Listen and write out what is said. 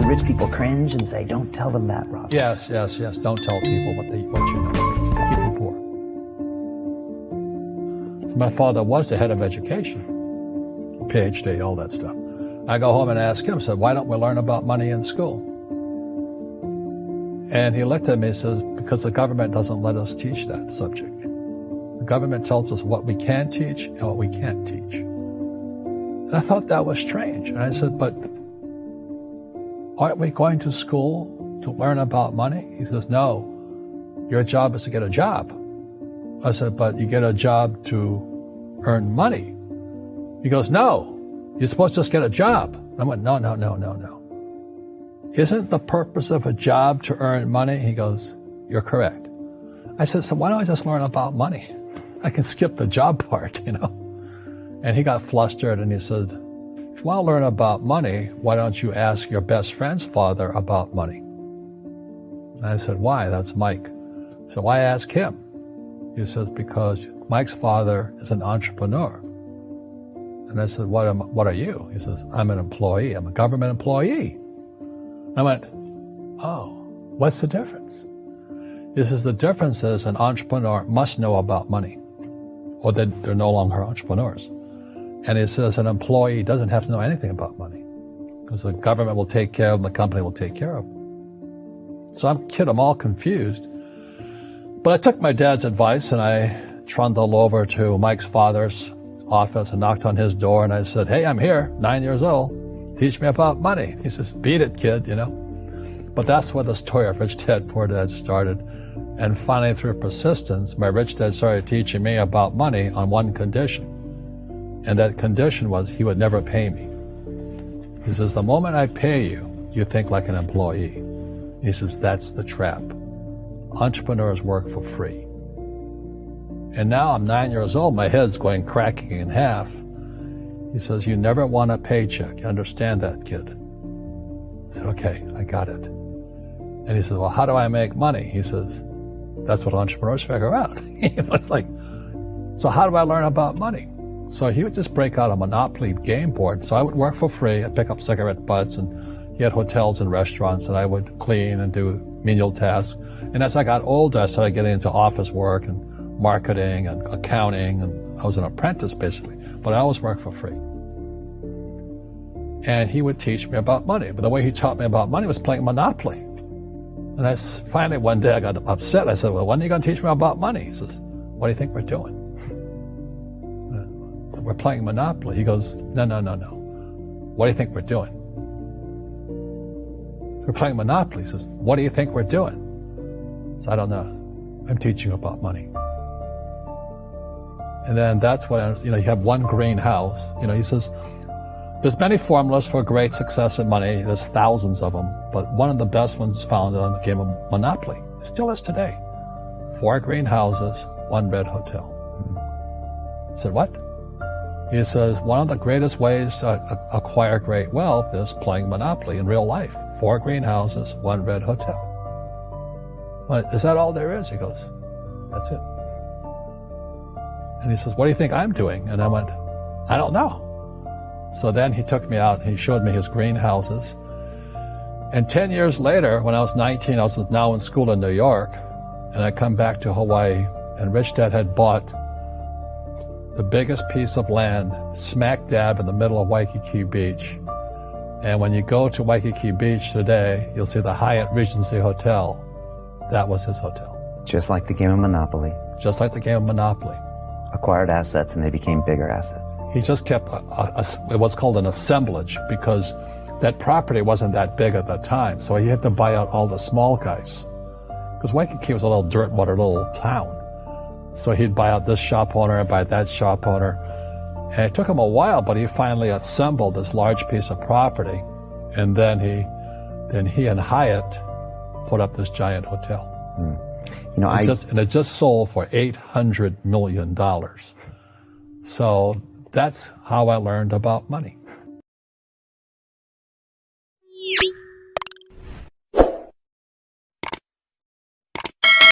rich people cringe and say, don't tell them that, Rob. Yes. Don't tell people what you know. Keep them poor. So my father was the head of education, PhD, all that stuff. I go home and ask him, said, why don't we learn about money in school? And he looked at me and says, because the government doesn't let us teach that subject. The government tells us what we can teach and what we can't teach. And I thought that was strange. And I said, but aren't we going to school to learn about money? He says, no, your job is to get a job. I said, but you get a job to earn money. He goes, no, you're supposed to just get a job. I went, no. Isn't the purpose of a job to earn money? He goes, you're correct. I said, so why don't I just learn about money? I can skip the job part, you know. And he got flustered and he said, if you want to learn about money, why don't you ask your best friend's father about money? And I said, why? That's Mike. So why ask him? He says, because Mike's father is an entrepreneur. And I said, what are you? He says, I'm an employee. I'm a government employee. I went, oh, what's the difference? He says, the difference is an entrepreneur must know about money, or they're no longer entrepreneurs. And he says an employee doesn't have to know anything about money, because the government will take care of them, the company will take care of them. So I'm all confused. But I took my dad's advice and I trundled over to Mike's father's office and knocked on his door and I said, hey, I'm here, 9 years old. Teach me about money. He says, beat it, kid, you know. But that's where the story of Rich Dad, Poor Dad started. And finally, through persistence, my rich dad started teaching me about money on one condition. And that condition was he would never pay me. He says, the moment I pay you, you think like an employee. He says, that's the trap. Entrepreneurs work for free. And now I'm 9 years old, my head's going cracking in half. He says, you never want a paycheck. You understand that, kid? I said, okay, I got it. And he says, well, how do I make money? He says, that's what entrepreneurs figure out. It's like, so how do I learn about money? So he would just break out a Monopoly game board. So I would work for free. I'd pick up cigarette butts, and he had hotels and restaurants, and I would clean and do menial tasks. And as I got older, I started getting into office work and marketing and accounting, and I was an apprentice basically, but I always worked for free. And he would teach me about money, but the way he taught me about money was playing Monopoly. And finally one day I got upset. I said, well, when are you going to teach me about money? He says, what do you think we're doing? We're playing Monopoly. He goes, no. What do you think we're doing? We're playing Monopoly. He says, what do you think we're doing? So I don't know. I'm teaching you about money. And then that's when, you have one green house. He says, there's many formulas for great success in money. There's thousands of them. But one of the best ones found on the game of Monopoly. It still is today. 4 green houses, 1 red hotel. I said, what? He says, one of the greatest ways to acquire great wealth is playing Monopoly in real life. 4 green houses, 1 red hotel. Well, is that all there is? He goes, that's it. And he says, what do you think I'm doing? And I went, I don't know. So then he took me out and he showed me his greenhouses. And 10 years later, when I was 19, I was now in school in New York, and I come back to Hawaii, and Rich Dad had bought the biggest piece of land smack dab in the middle of Waikiki Beach. And when you go to Waikiki Beach today, you'll see the Hyatt Regency Hotel. That was his hotel. Just like the game of Monopoly. Just like the game of Monopoly. Acquired assets, and they became bigger assets. He just kept what's called an assemblage, because that property wasn't that big at the time, so he had to buy out all the small guys. Because Waikiki was a little dirtwater little town. So he'd buy out this shop owner and buy that shop owner. And it took him a while, but he finally assembled this large piece of property. And then he and Hyatt put up this giant hotel. And it just sold for $800 million. So that's how I learned about money.